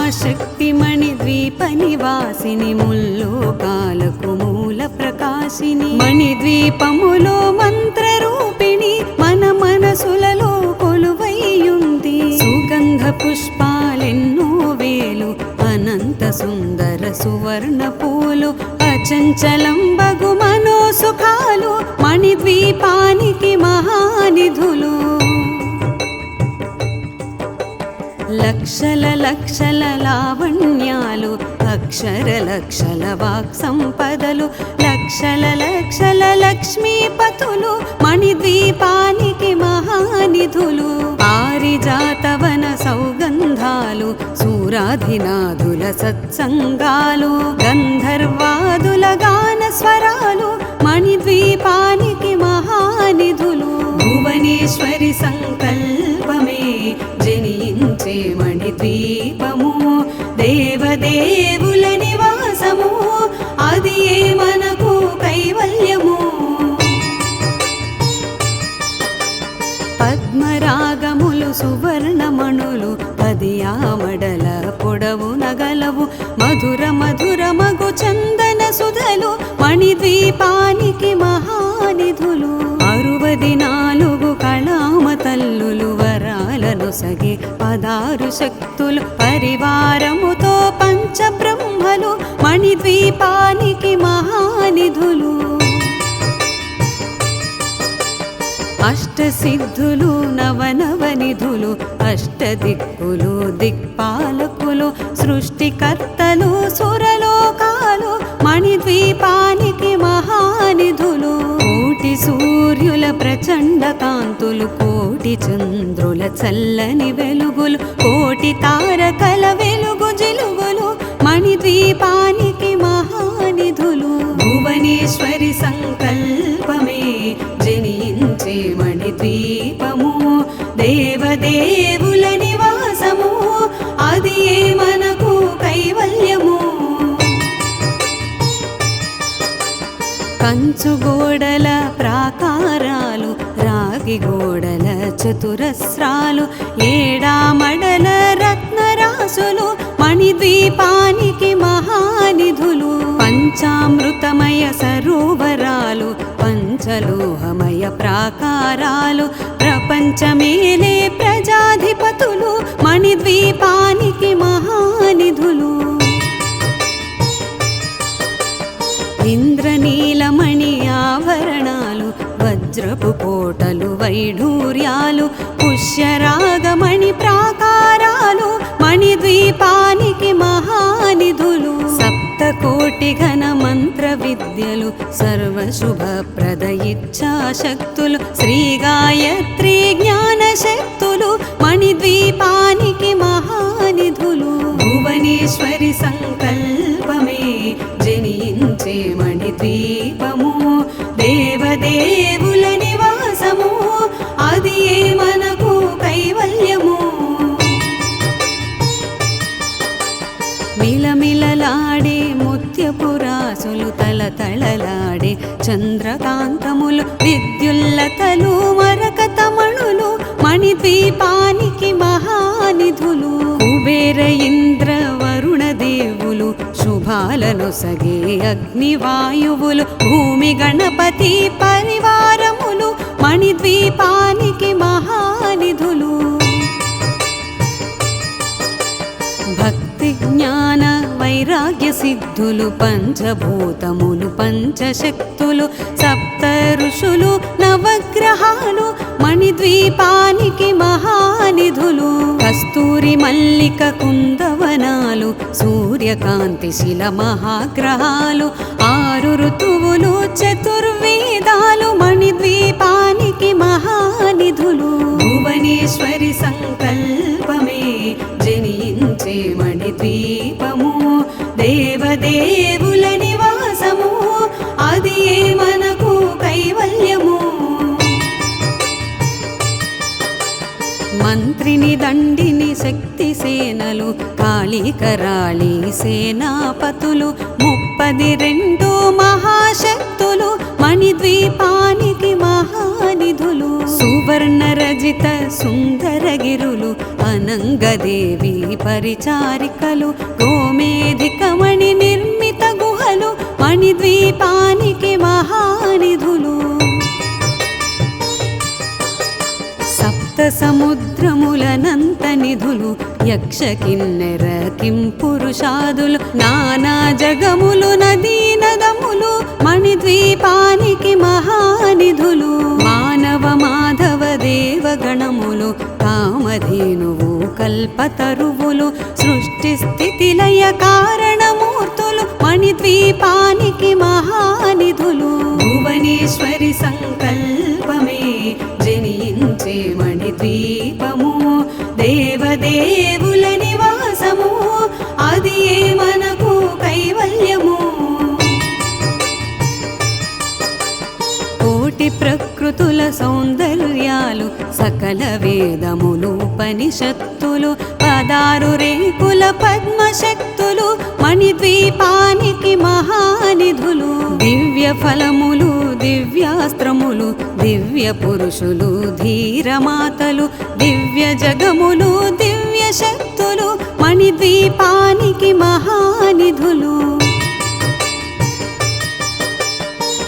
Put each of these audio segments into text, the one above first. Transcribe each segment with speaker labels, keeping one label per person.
Speaker 1: మహాశక్తి మణిద్వీప నివాసిని ముల్లోకాలకు మూల ప్రకాశిని మణిద్వీపములో మంత్రరూపిణి మన మనసులలో కొలువైయుంది సుగంధ పుష్పాలెన్నో వేలు అనంత సుందర సువర్ణ పూలు అచంచలం బగు మనోసుఖాలు మణిద్వీపానికి మహానిధులు లక్షల లక్షల లావణ్యాలు అక్షర లక్షల వాక్ సంపదలు లక్షల లక్షల లక్ష్మీపతులు మణిద్వీపానికి మహానిధులు పారిజాతవన సౌగంధాలు సూరాధినాథుల సత్సంగాలు గంధర్వాదుల గాన స్వరాలు మణిద్వీపానికి మహానిధులు భువనేశ్వరి సంకల్పమే జనించే మణిద్వీపము దేవదేవుల నివాసము అది ఏ మనకు కైవల్యము పద్మరాగములు సువర్ణమణులు పదియామడల పొడవు నగలవు మధుర మధుర మగు చందన సుధలు మణిద్వీపానికి మహానిధులు 64 కళామ తల్లులు వరాలను సగి 16 శక్తులు పరివారముతో పంచబ్రహ్మలు మణిద్వీపానికి మహానిధులు అష్టసిద్ధులు నవనవనిధులు అష్టదిక్కులు దిక్పాలకులు సృష్టికర్తలు సురలోకాలు మణిద్వీపానికి మహానిధులు కోటి సూర్యుల ప్రచండ కాంతులు కోటి చంద్రుల చల్లని వెలుగులు కోటి తారకల వెలుగు జిలుగులు మణిద్వీపానికి మహానిధులు భువనేశ్వరి సంకల్పమే జనించే మణిద్వీపము దేవదేవుల నివాసము అది ఏ మనకు కైవల్యము కంచు గోడల ప్రాకారాలు రాగి గోడల చతురస్రాలు ఏడామడల రత్నరాసులు మణిద్వీపానికి మహానిధులు పంచామృతమయ సరోవరాలు పంచలోహమయ ప్రాకారాలు ప్రపంచమేలే ప్రజాధిపతులు మణిద్వీపానికి మహానిధులు ఇంద్రనీలమణి ఆభరణాలు వజ్రపు కోటలు వైఢూర్యాలు పుష్యరాగమణి ప్రాకారాలు మణిద్వీపానికి మహానిధులు సప్తకోటి ఘన మంత్ర విద్యలు సర్వశుభప్రద ఇచ్ఛాశక్తులు శ్రీ గాయత్రి జ్ఞాన శక్తులు మణిద్వీపానికి మహానిధులు భువనేశ్వరి సంకల్పమే జనించే మణిద్వీపము దేవదేవుల నివాసము అది ఏ మనకు కైవల్యము మిలమిలలాడే ముత్యపురాసులు తలతళలాడే చంద్రకాంతములు విద్యుల్లతలు మరకతమణులు మణిద్వీపానికి మహానిధులు కుబేర ఇంద్ర వరుణ దేవులు శుభాలను సగే అగ్నివాయువులు భూమి గణపతి పరివారములు మణిద్వీపానికి మహానిధులు భక్తి జ్ఞాన వైరాగ్య సిద్ధులు పంచభూతములు పంచశక్తులు సప్త ఋషులు నవగ్రహాలు మణిద్వీపానికి మహానిధులు కస్తూరి మల్లిక కుందవనాలు సూర్యకాంతి శిల మహాగ్రహాలు 6 ఋతువులు చతుర్వేదాలు మణిద్వీపానికి మహానిధులు భువనేశ్వరి సంకల్పమే జనించే మణిద్వీపము దేవదేవుల నివాసము అది ఏ మనకు కైవల్యము మంత్రిని దండిని శక్తి సేనలు కాళికరాళి సేనాపతులు 32 మహాశక్తులు మణిద్వీపానికి మహానిధులు సువర్ణ రజిత సుందరగిరులు అనంత గంగదేవి పరిచారికలు గోమేధికమణి నిర్మిత గుహలు మణిద్వీపానికి మహానిధులు సప్త సముద్రములనంత నిధులు యక్ష కిన్నెర కింపురుషాదులు నానా జగములు నదీ నదములు మణిద్వీపానికి మహానిధులు మానవ మాధవ దేవగణములు కామధేనువు కల్పతరువులు సృష్టి స్థితి లయ కారణమూర్తులు మణిద్వీపానికి మహానిధులు భువనేశ్వరి సంకల్పమే జనించే మణిద్వీపము దేవదేవుల నివాసము అది మనకు కైవల్యము కోటి ప్రకృతుల సౌందర్యాలు సకల వేదములు ఉపనిషత్తులు 16 రేకుల పద్మశక్తులు మణిద్వీపానికి మహానిధులు దివ్య ఫలములు దివ్యాస్త్రములు దివ్య పురుషులు ధీరమాతలు దివ్య జగములు దివ్య శక్తులు మణిద్వీపానికి మహానిధులు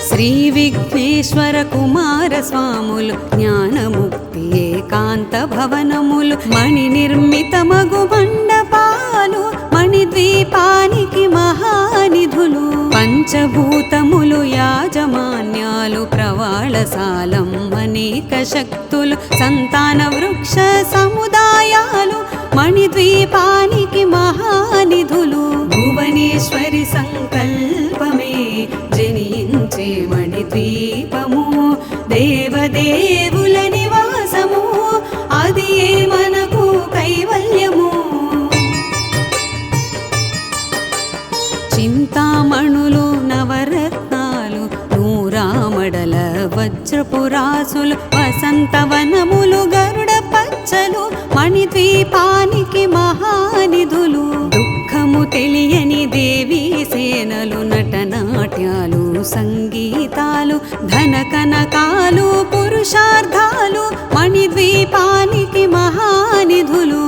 Speaker 1: శ్రీ విఘ్నేశ్వర కుమార స్వాములు జ్ఞానముక్తి ఏకాంత భవనములు మణి నిర్మిత మగు మండపాలు మణిద్వీపానికి మహానిధులు పంచభూతములు యాజమాన్యాలు ప్రవాళసాలం అనేక శక్తులు సంతాన వృక్ష సముదాయాలు మణిద్వీపానికి మహానిధులు భువనేశ్వరి సంకల్పమే జనించే మణిద్వీపము దేవదేవుల నివాసము అది మనకు కైవల్యము చింతామణులు నవరత్నాలు నూరామడల వజ్రపురాసులు వసంతవనములు గరుడ పచ్చలు మణిద్వీపానికి మహానిధులు దుఃఖము తెలియని దేవీ సేనలు నటనాట్యాలు సంగీతాలు ధన కనకాలు పురుషార్థాలు మణిద్వీపానికి మహానిధులు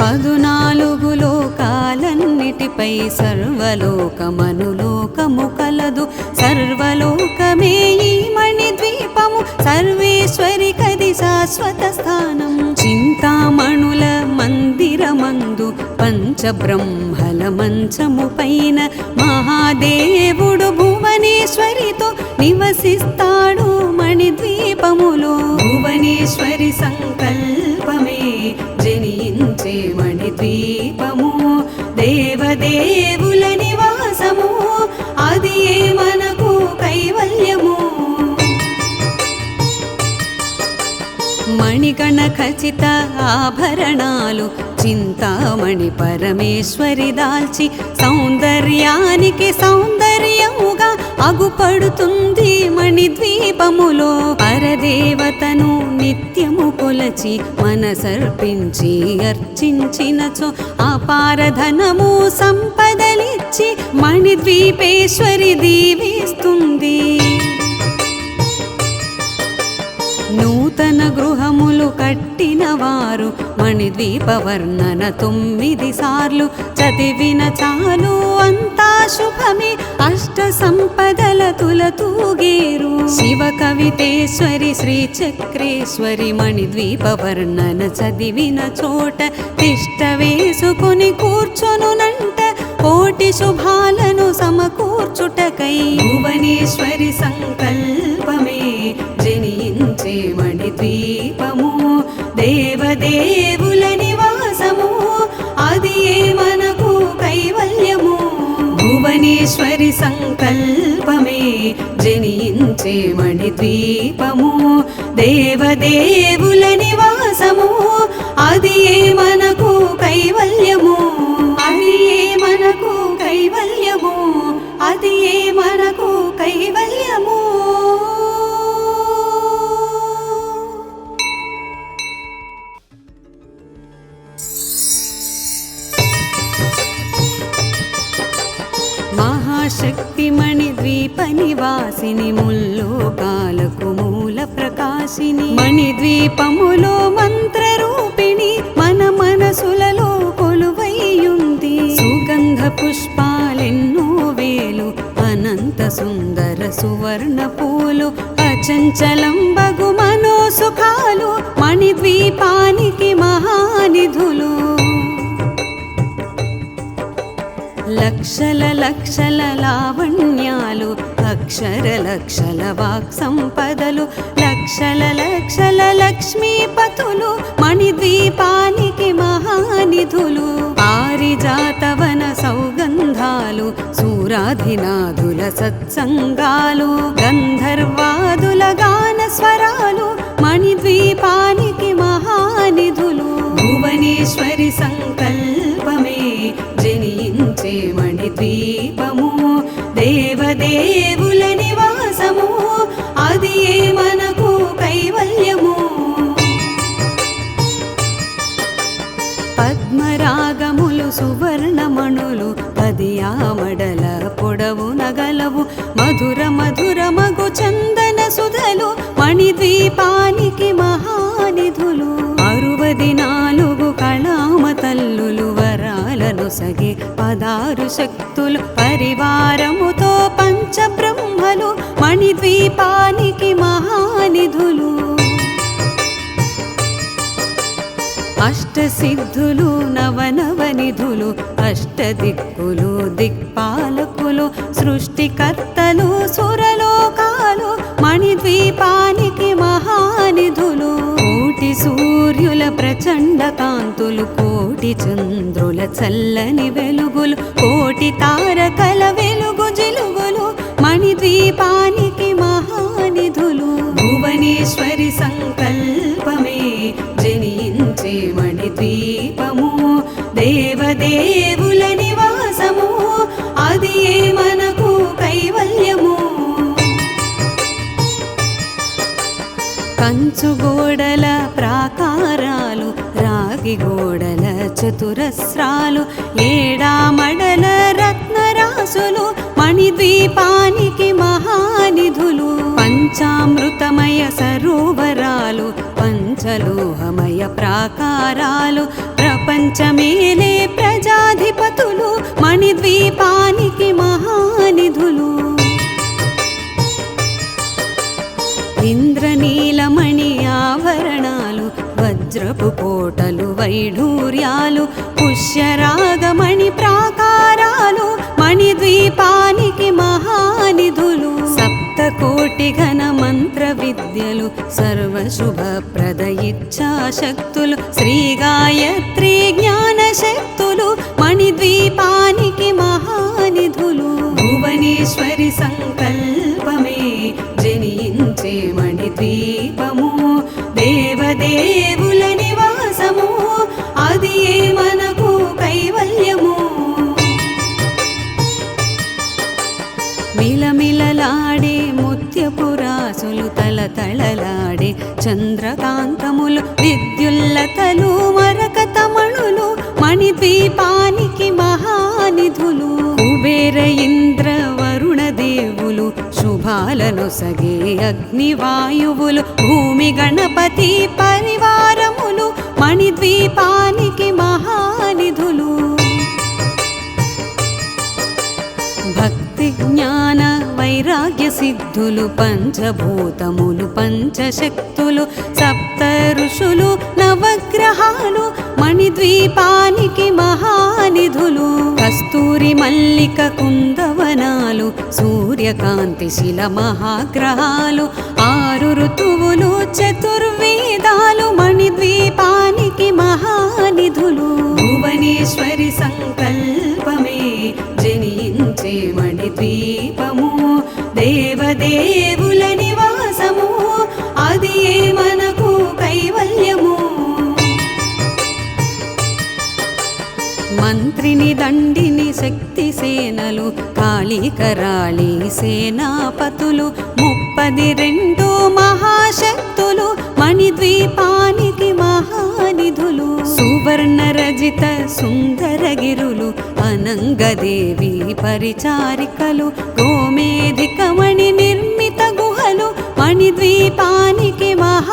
Speaker 1: 14 లోకాలన్నిటిపై సర్వలోకమనులోకము కలదు సర్వలోకమే ఈ మణిద్వీపము సర్వేశ్వరి కది శాశ్వత స్థానం చింతామణుల మందిరమందు పంచబ్రహ్మల మంచము పైన మహాదేవుడు భువనేశ్వరితో నివసిస్తాడు మణిద్వీపములో భువనేశ్వరి సంకల్పమే జనించే మణిద్వీపము దేవదేవుల నివాసము అది మనకు కైవల్యము మణిగణ ఖచిత ఆభరణాలు చింతామణి పరమేశ్వరి దాల్చి సౌందర్యానికి సౌందర్యముగా అగుపడుతుంది మణిద్వీపములో పరదేవతను నిత్యము కొలచి మనసర్పించి అర్చించినచో అపారధనము సంపదలిచ్చి మణిద్వీపేశ్వరి దీవిస్తుంది నూతన గృహములు కట్టిన వారు మణిద్వీప వర్ణన 9 సార్లు చదివిన చాలు అంతా శుభమే అష్ట సంపదల తులతూగేరు శివ కవితేశ్వరి శ్రీ చక్రేశ్వరి మణిద్వీప వర్ణన చదివిన చోట తిష్ట వేసుకుని కూర్చొనునంట కోటి శుభాలను సమకూర్చుటకై భువనేశ్వరి సంకల్పమే జనించే మణిద్వీపము దేవదేవుల నివాసము అది మనకు కైవల్యము భువనేశ్వరి సంకల్పమే జనించే మణిద్వీపము దేవదేవుల నివాసము అది మనకు కైవల్యము అది మనకు కైవల్యము అది మనకు కైవల్యము మహాశక్తి మణిద్వీప నివాసిని ముల్లోకాలకు మూల ప్రకాశ వాసిని మణిద్వీపములో మంత్రరూపిణి మన మనసులలో కొలువైయుంది సుగంధ పుష్పాలెన్నో వేలు అనంత సుందర సువర్ణ పూలు అచంచలం బగు మనోసుఖాలు మణిద్వీపానికి మహానిధులు లక్షల లక్షల లావణ్యాలు అక్షర లక్షల వాక్ సంపదలు లక్షల లక్షల లక్ష్మీపతులు మణిద్వీపానికి మహానిధులు పారిజాతవన సౌగంధాలు సూరాధినాథుల సత్సంగాలు గంధర్వాదుల గాన స్వరాలు మణిద్వీపానికి మహానిధులు భువనేశ్వరి సంకల్పమే జనించే మణిద్వీపము దేవదేవుల నివాసము అది మనకు కైవల్యము పద్మరాగములు సువర్ణమణులు పదియామడల పొడవు నగలవు మధుర మధుర మగు చందన సుధలు మణిద్వీపానికి మహానిధులు 64 కళామ తల్లులు వరాలను సగే 16 శక్తులు పరివారముతో పంచబ్రహ్మలు మణిద్వీపానికి మహానిధులు అష్టసిద్ధులు నవనవనిధులు అష్టదిక్కులు దిక్పాలకులు సృష్టికర్తలు సురలోకాలు మణిద్వీపానికి మహానిధులు కోటి సూర్యుల ప్రచండ కాంతులు కోటి చంద్రుల చల్లని వెలుగులు కోటి తారకల వెలుగు జిలుగులు మణిద్వీపానికి మహానిధులు భువనేశ్వరి సంకల్పమే జనించే మణిద్వీపము దేవదేవుల నివాసము అది మనకు కైవల్యము కంచు గోడల ప్రాకారాలు రాగి గోడల చతురస్రాలు ఏడామడల రత్నరాసులు మణిద్వీపానికి మహానిధులు పంచామృతమయ సరోవరాలు పంచలోహమయ ప్రాకారాలు ప్రపంచమేలే ప్రజాధిపతులు మణిద్వీపానికి మహానిధులు ఇంద్రనీలమణి ఆభరణాలు వజ్రపు కోటలు వైఢూర్యాలు పుష్యరాగమణి ప్రాకారాలు మణిద్వీపానికి మహానిధులు సప్తకోటి ఘన మంత్ర విద్యలు సర్వశుభప్రద ఇచ్ఛాశక్తులు శ్రీ గాయత్రి జ్ఞాన శక్తులు మణిద్వీపానికి మహానిధులు భువనేశ్వరి సంకల్పమే జనించే మణిద్వీపము దేవదేవుల నివాసము అది మనకు కైవల్యము మిలమిలలాడే ముత్యపురాసులు తలతళలాడే చంద్రకాంతములు విద్యుల్లతలు మరకతమణులు మణిద్వీపానికి మహానిధులు కుబేర ఇంద్ర వరుణ దేవులు శుభాలను సగే అగ్నివాయువులు భూమి గణపతి పరివారములు మణిద్వీపానికి మహానిధులు భక్తి జ్ఞాన వైరాగ్య సిద్ధులు పంచభూతములు పంచశక్తులు సప్త ఋషులు నవగ్రహాలు మణిద్వీపానికి మహానిధులు కస్తూరి మల్లిక కుందవనాలు సూర్యకాంతి శిల మహాగ్రహాలు 6 ఋతువులు చతుర్వేదాలు మణిద్వీపానికి మహానిధులు భువనేశ్వరి సంకల్పమే జనించే మణిద్వీపము దేవదేవుల నివాసము అది మనకు కైవల్యము మంత్రిని దండిని శక్తి సేనలు కాళికరాళి సేనాపతులు 32 మహాశక్తులు మణిద్వీపానికి మహానిధులు సువర్ణ రజిత సుందరగిరులు అనంగదేవి పరిచారికలు గోమేధికమణి నిర్మిత గుహలు మణిద్వీపానికి మహా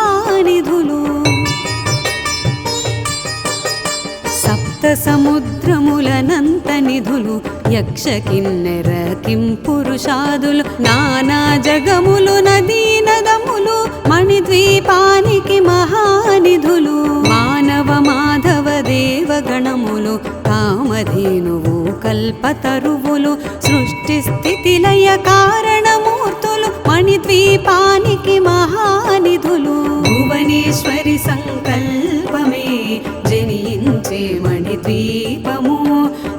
Speaker 1: సముద్రములనంత నిధులు యక్ష కిన్నెర కింపురుషాదులు నానా జగములు నదీ నదములు మణిద్వీపానికి మహానిధులు మానవ మాధవ దేవగణములు కామధేనువు కల్పతరువులు సృష్టి స్థితి లయ కారణమూర్తులు మణిద్వీపానికి మహానిధులు భువనేశ్వరి సంకల్పమే జనించే మణిద్వీపము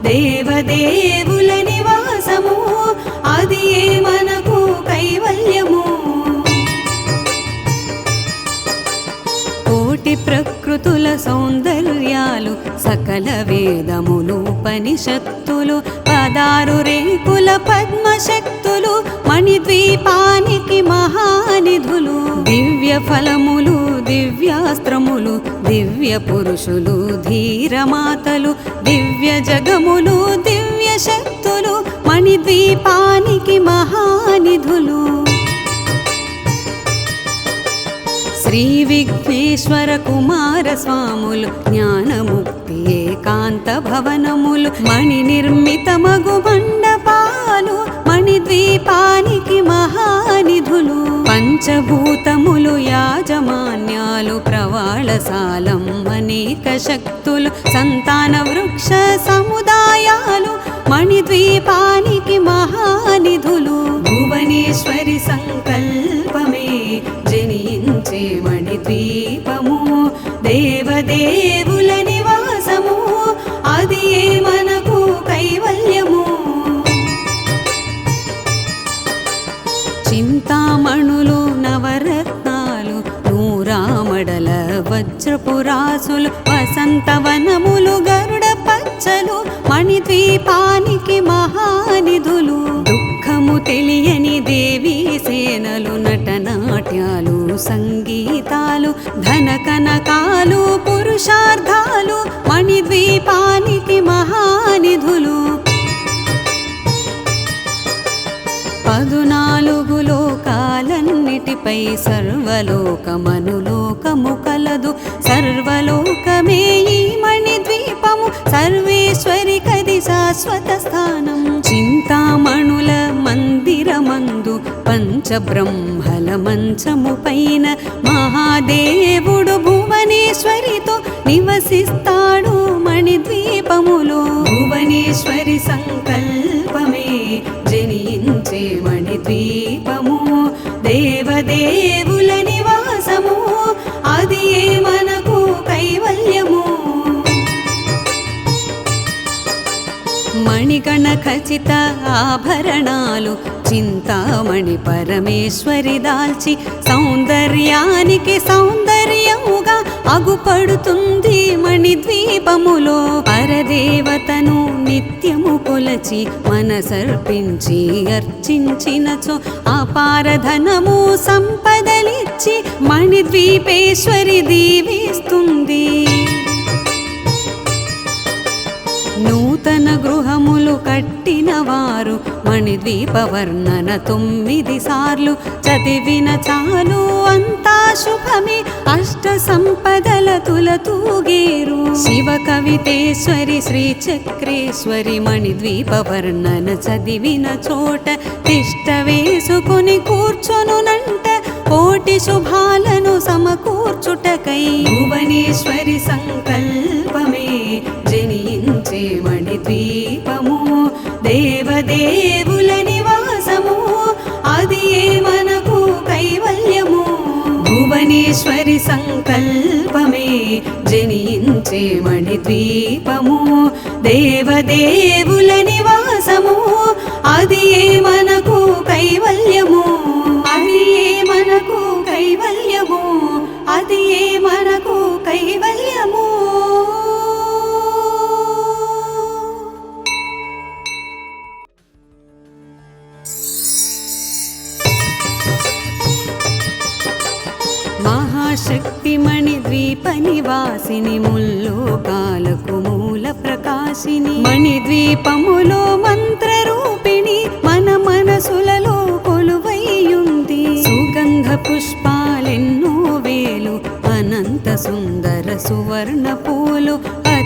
Speaker 1: దేవదేవుల నివాసము అది మనకు కైవల్యము కోటి ప్రకృతుల సౌందర్యాలు సకల వేదములు ఉపనిషత్తులు 16 రేకుల పద్మశక్తులు మణిద్వీపానికి మహానిధులు దివ్య ఫలములు దివ్యాస్త్రములు దివ్య పురుషులు ధీరమాతలు దివ్య జగములు దివ్య శక్తులు మణిద్వీపానికి మహానిధులు శ్రీ విఘ్నేశ్వర కుమార స్వాములు జ్ఞానముక్తి ఏకాంత భవనములు మణి నిర్మితమగు మండపాలు మణిద్వీపానికి మహానిధులు పంచభూతములు యాజమాన్యాలు ప్రవాళశాలం అనేక శక్తులు సంతాన వృక్ష సముదాయాలు మణిద్వీపానికి మహానిధులు భువనేశ్వరి సంకల్పమే జనించే మణిద్వీపము దేవదేవుల నివాసము అది మనకు కైవల్యము చింతామణులు నవరత్నాలు నూరామడల వజ్రపురాసులు వసంతవనములు గరుడ పచ్చలు మణిద్వీపానికి మహానిధులు దుఃఖము తెలియని దేవీ సేనలు నటనాట్యాలు సంగీతాలు ధన కనకాలు పురుషార్థాలు మణిద్వీపానికి మహానిధులు 14 లోకాలన్నిటిపై సర్వలోకమనులోకము కలదు సర్వలోకమే ఈ మణిద్వీపము సర్వేశ్వరి కది శాశ్వత స్థానం చింతామణుల మందిరమందు పంచబ్రహ్మల మంచము పైన మహాదేవుడు భువనేశ్వరితో నివసిస్తాడు మణిద్వీపములో భువనేశ్వరి సంకల్పమే జనించే మణిద్వీపము దేవదేవుల నివాసము అది మనకు కైవల్యము మణిగణ ఖచిత ఆభరణాలు చింతామణి పరమేశ్వరి దాల్చి సౌందర్యానికి సౌందర్యముగా అగుపడుతుంది మణిద్వీపములో పరదేవతను నిత్యము కొలచి మనసర్పించి అర్చించినచో అపారధనము సంపదలిచ్చి మణిద్వీపేశ్వరి దీవిస్తుంది నూతన గృహములు కట్టిన వారు మణిద్వీప వర్ణన 9 సార్లు చదివిన చాలు అంతా శుభమే అష్ట సంపదల తులతూగేరు శివ కవితేశ్వరి శ్రీ చక్రేశ్వరి మణిద్వీప వర్ణన చదివిన చోట తిష్ట వేసుకుని కూర్చొనునంట కోటి శుభాలను సమకూర్చుటకై భువనేశ్వరి సంకల్పమే జనించే మణిద్వీపము దేవదేవుల నివాసము అది మనకు కైవల్యము భువనేశ్వరి సంకల్పమే జనించే మణిద్వీపము దేవదేవుల నివాసము అది మనకు కైవల్యము అది మనకు కైవల్యము అది మనకు కైవల్యము మహాశక్తి మణిద్వీప నివాసిని ముల్లోకాలకు మూల ప్రకాశిని మణిద్వీపములో మంత్రరూపిణి మన మనసులలో కొలువైయుంది సుగంధ పుష్పాలెన్నో వేలు అనంత సుందర సువర్ణ పూలు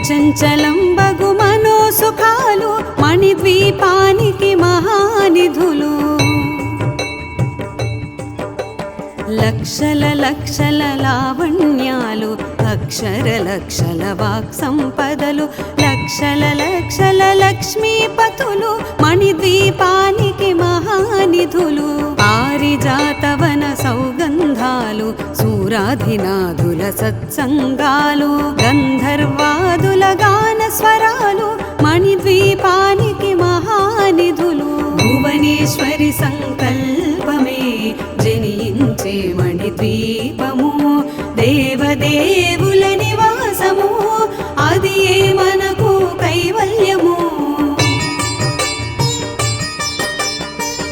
Speaker 1: అచంచలంబగు మనోసుఖాలు మణిద్వీపానికి మహానిధులు. లక్షల లక్షల లావణ్యాలు అక్షర లక్షల వాక్ సంపదలు లక్షల లక్షల లక్ష్మీపతులు మణిద్వీపానికి మహానిధులు. పారిజాతవన సౌగంధాలు సూరాధినాథుల సత్సంగాలు గంధర్వాదుల గాన స్వరాలు మణిద్వీపానికి మహానిధులు. భువనేశ్వరి సంకల్పమే జనించే మణిద్వీపము దేవదేవుల నివాసము అది ఏ మనకు కైవల్యము.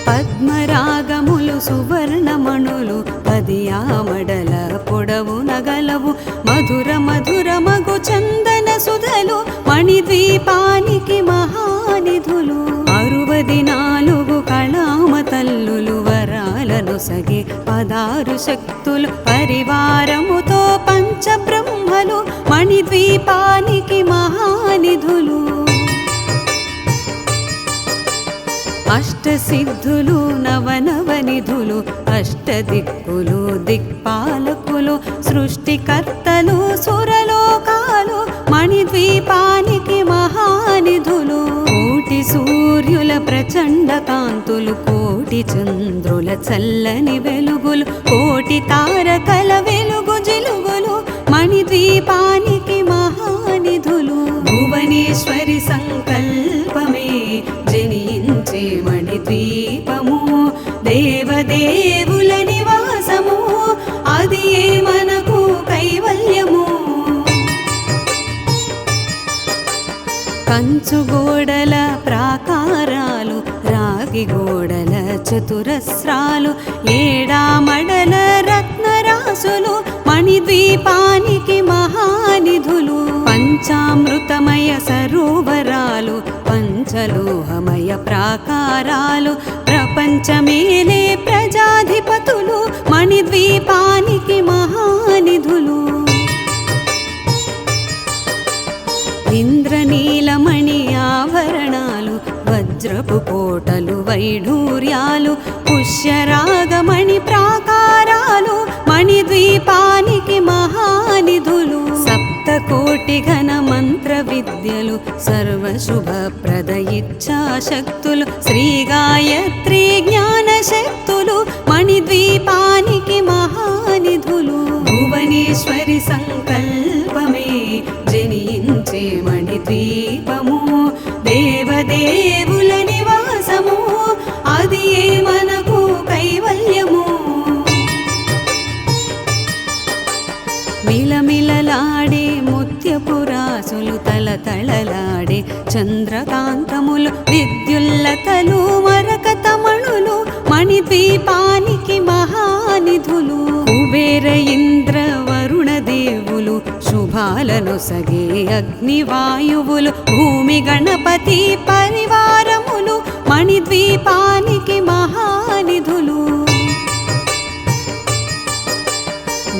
Speaker 1: పద్మరాగములు సువర్ణమణులు పదియామడల పొడవు నగలవు మధుర మధుర మగు చందన సుధలు మణిద్వీపానికి మహానిధులు. 64 కళామ తల్లులు వరాలను సగి 16 శక్తులు పరివారముతో పంచబ్రహ్మలు మణిద్వీపానికి మహానిధులు. అష్టసిద్ధులు నవనవనిధులు అష్టదిక్కులు దిక్పాలకులు సృష్టికర్తలు సురలోకాలు మణిద్వీపానికి మహానిధులు. కోటి సూర్యుల ప్రచండ కాంతులు కోటి చంద్రుల చల్లని వెలుగులు కోటి తారకల వెలుగు జిలుగులు మణిద్వీపానికి మహానిధులు. భువనేశ్వరి సంకల్పమే జనించే మణిద్వీపము దేవదేవుల నివాసము అది ఏ మనకు కైవల్యము. కంచు గోడల ప్రాకారాలు రాగి గోడల చతురస్రాలు ఏడామడల రత్నరాసులు మణిద్వీపానికి మహానిధులు. పంచామృతమయ సరోవరాలు పంచలోహమయ ప్రాకారాలు ప్రపంచమేలే ప్రజాధిపతులు మణిద్వీపానికి మహానిధులు. ఇంద్రనీలమణి ఆభరణాలు వజ్రపు కోటలు వైఢూర్యాలు పుష్యరాగమణి ప్రాకారాలు మణిద్వీపానికి మహానిధులు. సప్తకోటి ఘన మంత్ర విద్యలు సర్వశుభప్రద ఇచ్ఛాశక్తులు శ్రీ గాయత్రి జ్ఞాన శక్తులు మణిద్వీపానికి మహానిధులు. భువనేశ్వరి సంకల్పమే జనించే మణిద్వీపము దేవదేవుల నివాసము అది ఏ మనకు కైవల్యము. మిలమిలలాడే ముత్యపురాసులు తలతళలాడే చంద్రకాంతములు విద్యుల్లతలు మరకతమణులు మణిద్వీపానికి మహానిధులు. కుబేర ఇంద్ర వరుణ దేవులు శుభాలను సగే అగ్నివాయువులు భూమి గణపతి పరివారములు మణిద్వీపానికి మహానిధులు.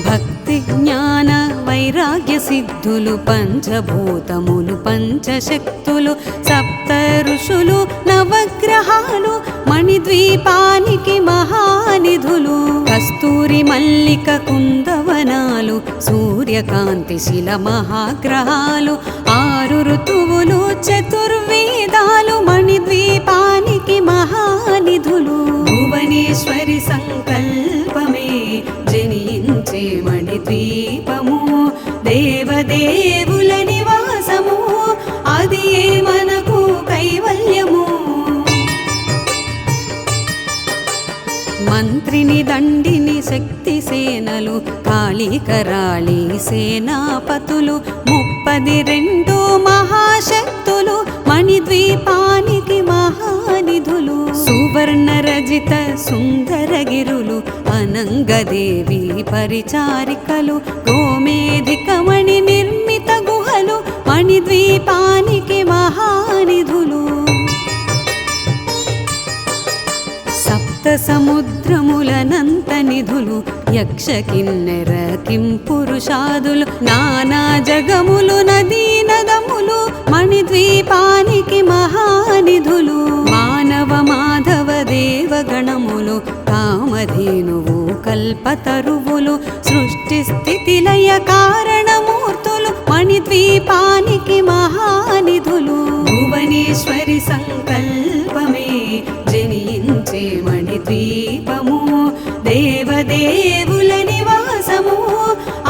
Speaker 1: భక్తి జ్ఞాన వైరాగ్య సిద్ధులు పంచభూతములు పంచశక్తులు సప్త ఋషులు నవగ్రహాలు మణిద్వీపానికి మహానిధులు. కస్తూరి మల్లిక కుందవనాలు సూర్యకాంతి శిల మహాగ్రహాలు 6 ఋతువులు చతుర్వేదాలు మణిద్వీపానికి మహానిధులు. భువనేశ్వరి సంకల్పమే జనించే మణిద్వీపము దేవదేవుల నివాసము అది ఏ మనకు కైవల్యము. మంత్రిని దండిని శక్తి సేనలు కాళీకరాళి సేనాపతులు 32 మహాశక్తులు మణిద్వీపానికి మహానిధులు. సువర్ణ రజిత సుందరగిరులు అనంగదేవి పరిచారికలు గోమేధికమణి నిర్మిత గుహలు మణిద్వీపానికి మహానిధులు. సప్త సముద్రములనంత నిధులు యక్ష కిన్నెర కింపురుషాదులు నానా జగములు నదీ నదములు మణిద్వీపానికి మహానిధులు మానవ మాధవ దేవగణములు కామధేనువు కల్పతరువులు సృష్టి స్థితి లయ కారణమూర్తులు మణిద్వీపానికి మహానిధులు భువనేశ్వరి సంకల్పమే జనించే మణిద్వీపము దేవదేవుల నివాసము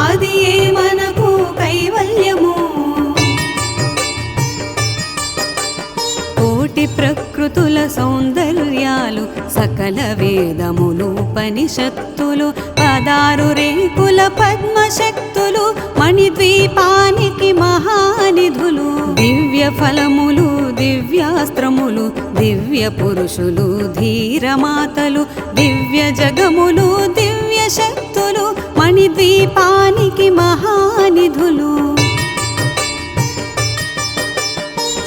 Speaker 1: అది మనకు కైవల్యము కోటి ప్రకృతుల సౌందర్యాలు సకల వేదములు ఉపనిషత్తులు 16 రేకుల పద్మశక్తులు మణిద్వీపానికి మహానిధులు దివ్య ఫలములు దివ్యాస్త్రములు దివ్య పురుషులు ధీరమాతలు దివ్య జగములు దివ్య శక్తులు మణిద్వీపానికి మహానిధులు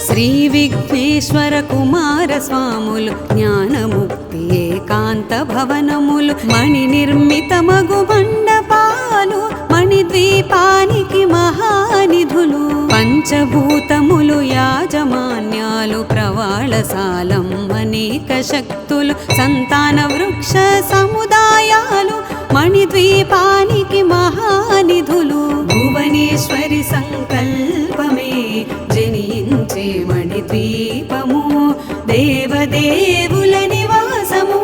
Speaker 1: శ్రీ విఘ్నేశ్వర కుమార స్వాములు జ్ఞానముక్తి ఏకాంత భవనములు మణి నిర్మితమగు మండపాలు మణిద్వీపానికి మహానిధులు పంచభూతములు యాజమాన్యాలు ప్రవాళశాలం అనేక శక్తులు సంతాన వృక్ష సముదాయాలు మణిద్వీపానికి మహానిధులు భువనేశ్వరి సంకల్పమే జనించే మణిద్వీపము దేవదేవుల నివాసము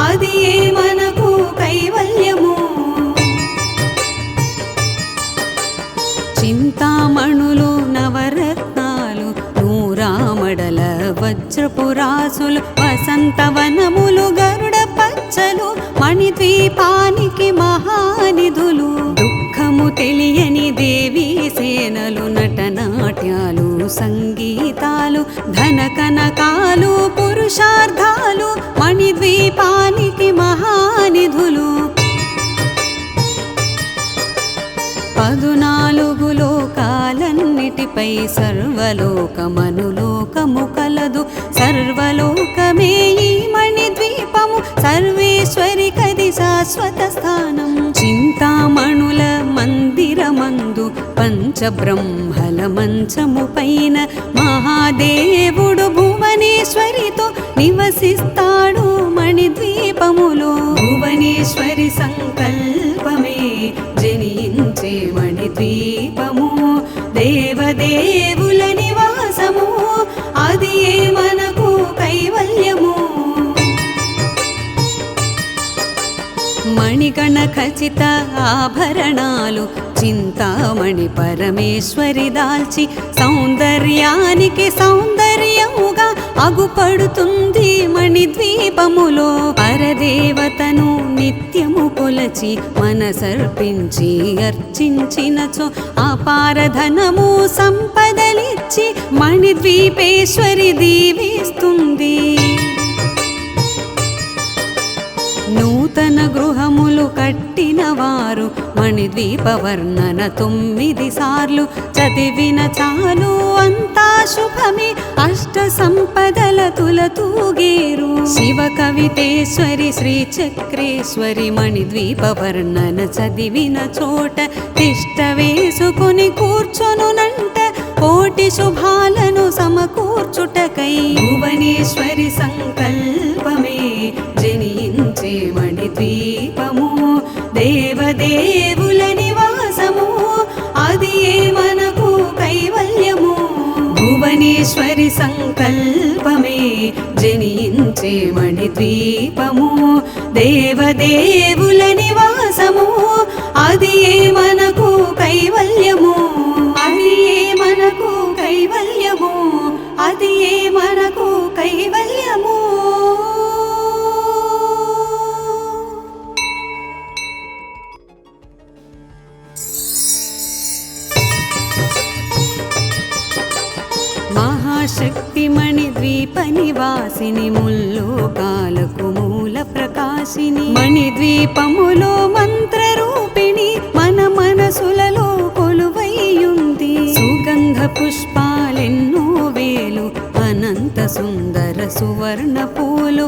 Speaker 1: అది మనకు కైవల్యము చింతామణులు నవరత్నాలు నూరామడల వజ్రపురాసులు వసంతవనములు గరుడ పచ్చలు మణిద్వీపానికి మహానిధులు దుఃఖము తెలియని దేవీ సేనలు నటనాట్యాలు సంగీతాలు ధన కనకాలు పురుషార్థాలు మణిద్వీపానికి మహానిధులు 14 లోకాలన్నిటిపై సర్వలోకమనులోకము కలదు సర్వలోకమే ఈ మణిద్వీపము సర్వేశ్వరి కది శాశ్వత స్థానం చింతామణుల మందిరమందు పంచబ్రహ్మల మంచము పైన మహాదేవుడు భువనేశ్వరితో నివసిస్తాడు మణిద్వీపములో భువనేశ్వరి సంకల్పమే జనించే మణిద్వీపము దేవదేవుల నివాసము అది మనకు కైవల్యము మణిగణ ఖచిత ఆభరణాలు చింతామణి పరమేశ్వరి దాల్చి సౌందర్యానికి సౌందర్యముగా అగుపడుతుంది మణిద్వీపములో పరదేవతను నిత్యము కొలచి మనసర్పించి అర్చించినచో అపారధనము సంపదలిచ్చి మణిద్వీపేశ్వరి దీవిస్తుంది నూతన గృహములు కట్టిన వారు మణిద్వీప వర్ణన 9 సార్లు చదివిన చాలు అంతా శుభమే అష్ట సంపదల తులతూగేరు శివ కవితేశ్వరి శ్రీ చక్రేశ్వరి మణిద్వీప వర్ణన చదివిన చోట తిష్ట వేసుకుని కూర్చొనునంట కోటి శుభాలను సమకూర్చుటకై భువనేశ్వరి సంకల్పమే జనించే మణిద్వీపము దేవదేవుల నివాసము అది మనకు కైవల్యము భువనేశ్వరి సంకల్పమే జనించే మణిద్వీపము దేవదేవుల నివాసము అది మనకు కైవల్యము అది మనకు కైవల్యము అది మనకు కైవల్యము మహాశక్తి మణిద్వీప నివాసిని ముల్లోకాలకు మూల ప్రకాశిని మణిద్వీపములో మంత్రరూపిణి మన మనసులలో కొలువైయుంది సుగంధ పుష్పాలెన్నో వేలు అనంత సుందర సువర్ణ పూలు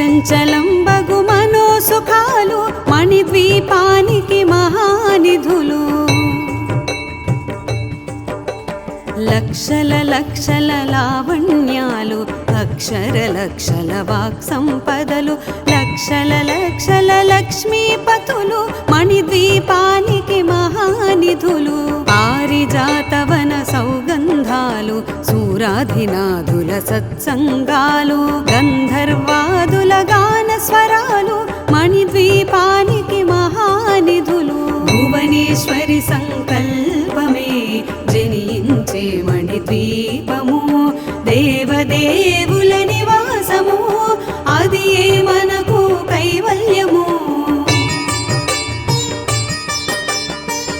Speaker 1: అచంచలంబగు మనోసుఖాలు మణిద్వీపానికి మహానిధులు. లక్షల లక్షల లావణ్యాలు అక్షర లక్షల వాక్ సంపదలు లక్షల లక్షల లక్ష్మీపతులు మణిద్వీపానికి మహానిధులు. పారిజాతవన సౌగంధాలు సూరాధినాథుల సత్సంగాలు గంధర్వాదుల గాన స్వరాలు మణిద్వీపానికి మహానిధులు. భువనేశ్వరి సంకల్పమే జనించే మణిద్వీపము దేవదేవుల నివాసము అది ఏ మనకు కైవల్యము.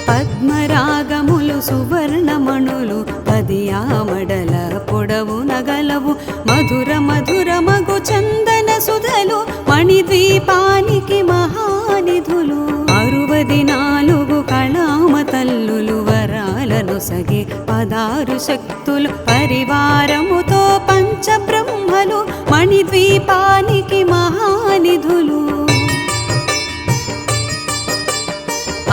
Speaker 1: పద్మరాగములు సువర్ణమణులు పదియామడల పొడవు నగలవు మధుర మధుర మగు చందన సుధలు మణిద్వీపానికి మహానిధులు. 64 కళామ తల్లులు వరాలను సగే 16 శక్తులు పరివారముతో పంచబ్రహ్మలు మణిద్వీపానికి మహానిధులు.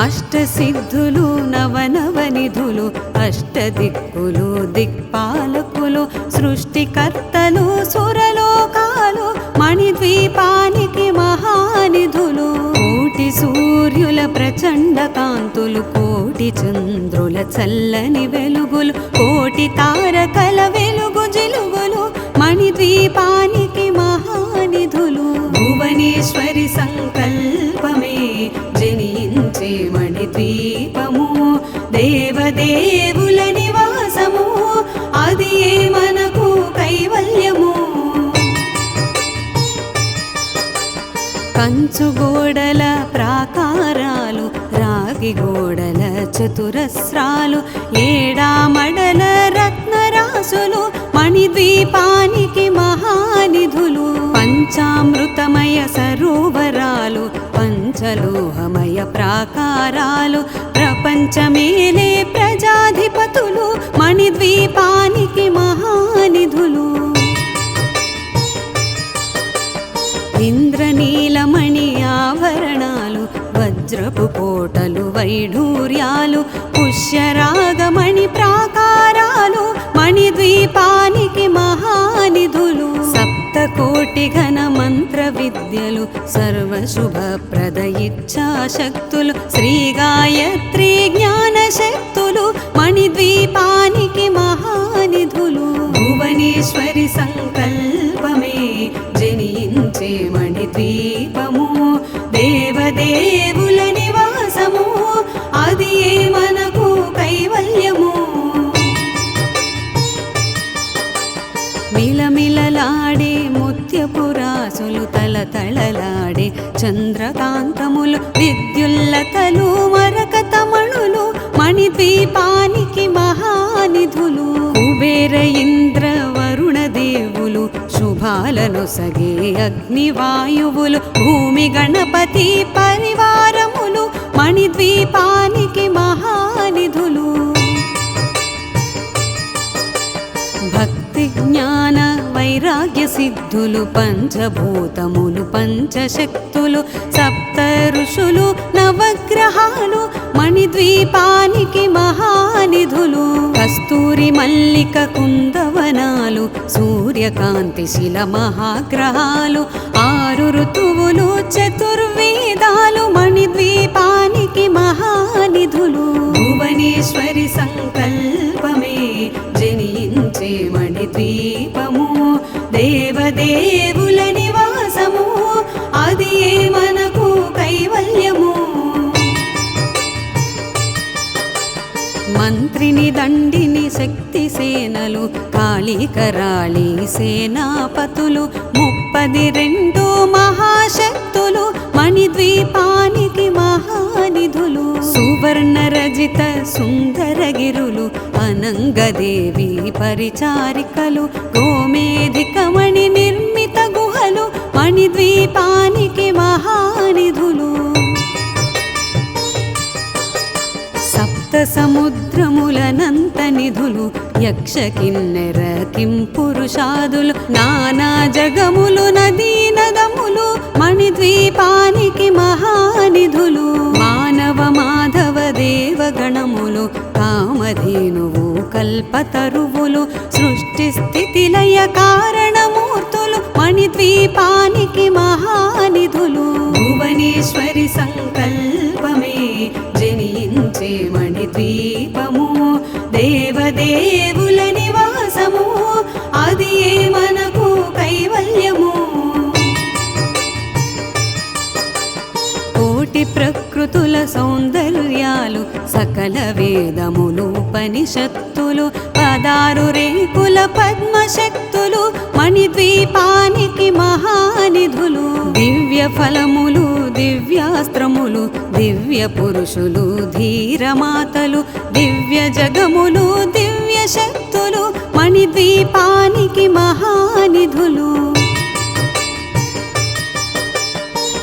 Speaker 1: అష్టసిద్ధులు నవనవనిధులు అష్టదిక్కులు దిక్పాలకులు సృష్టికర్తలు సురలోకాలు మణిద్వీపానికి మహానిధులు. కోటి సూర్యుల ప్రచండ కాంతులు కోటి చంద్రుల చల్లని వెలుగులు కోటి తారకల వెలుగు జిలుగులు మణిద్వీపానికి మహానిధులు. భువనేశ్వరి సంకల్పమే జనించే మణిద్వీపము దేవదేవుల నివాసము అది ఏ మనకు కైవల్యము. కంచు గోడల ప్రాకారాలు రాగి గోడల చతురస్రాలు ఏడామడల రత్నరాసులు మణిద్వీపానికి మహానిధులు. పంచామృతమయ సరోవరాలు పంచలోహమయ ప్రాకారాలు ప్రపంచమేలే ప్రజాధిపతులు మణిద్వీపానికి మహానిధులు. ఇంద్రనీలమణి ఆభరణాలు వజ్రపు కోటలు వైఢూర్యాలు పుష్యరాగమణి ప్రాకారాలు మణిద్వీపానికి మహానిధులు. సప్తకోటి ఘన మంత్ర విద్యలు సర్వశుభప్రద ఇచ్ఛాశక్తులు శ్రీ గాయత్రి జ్ఞాన శక్తులు మణిద్వీపానికి మహానిధులు. భువనేశ్వరి సంకల్పమే జనించే మణిద్వీపము దేవదేవుల నివాసము అది ఏ మనకు కైవల్యము. మిలమిలలాడే ముత్యపురాసులు తలతళలాడే చంద్రకాంతములు విద్యుల్లతలు మరకతమణులు మణిద్వీపానికి మహానిధులు. కుబేర ఇంద్ర వరుణ దేవులు శుభాలను సగే అగ్నివాయువులు భూమి గణపతి పరివారములు మణిద్వీపానికి మహానిధులు. భక్తి జ్ఞాన వైరాగ్య సిద్ధులు పంచభూతములు పంచశక్తులు సప్త ఋషులు నవగ్రహాలు మణిద్వీపానికి మహానిధులు. కస్తూరి మల్లిక కుందవనాలు సూర్యకాంతి శిల మహాగ్రహాలు 6 ఋతువులు చతుర్వేదాలు మణిద్వీపానికి మహానిధులు. భువనేశ్వరి సంకల్పమే జనించే మణిద్వీపము దేవదేవుల నివాసము అది ఏ మనకు కైవల్యము. మంత్రిని దండిని శక్తి సేనలు కాళీకరాళి సేనాపతులు 32 మహాశక్తులు మణిద్వీపానికి మహానిధులు. సువర్ణ రజిత సుందరగిరులు అనంగదేవి పరిచారికలు గోమేధికమణి నిర్మిత గుహలు మణిద్వీపానికి మహానిధులు. సప్త సముద్రములనంత నిధులు యక్ష కిన్నెర కింపురుషాదులు నానా జగములు నదీ నదములు మణిద్వీపానికి మహానిధులు మానవ మాధవ దేవగణములు కామధేనువు కల్పతరువులు సృష్టి స్థితి లయ కారణమూర్తులు మణిద్వీపానికి మహానిధులు భువనేశ్వరి సంకల్పమే జనించే మణిద్వీపము దేవదేవుల నివాసము అది మనకు కైవల్యము కోటి ప్రకృతుల సౌందర్యాలు సకల వేదములు ఉపనిషత్తులు 16 రేకుల పద్మశక్తులు మణిద్వీపానికి మహానిధులు దివ్య ఫలములు దివ్యాస్త్రములు దివ్య పురుషులు ధీరమాతలు దివ్య జగములు దివ్య శక్తులు మణిద్వీపానికి మహానిధులు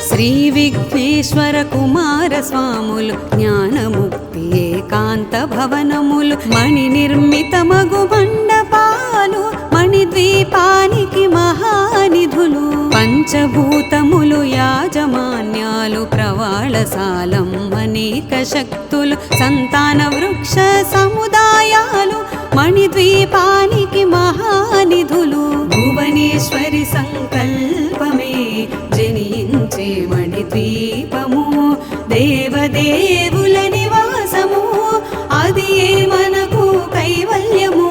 Speaker 1: శ్రీ విఘ్నేశ్వర కుమార స్వాములు జ్ఞానముక్తి ఏకాంత భవనములు మణి నిర్మితమగు మండపాలు మణిద్వీపానికి మహానిధులు పంచభూతములు యాజమాన్యాలు ప్రవాళశాలం అనేక శక్తులు సంతాన వృక్ష సముదాయాలు మణిద్వీపానికి మహానిధులు భువనేశ్వరి సంకల్పమే జనించే మణిద్వీపము దేవదేవుల నివాసము అది మనకు కైవల్యము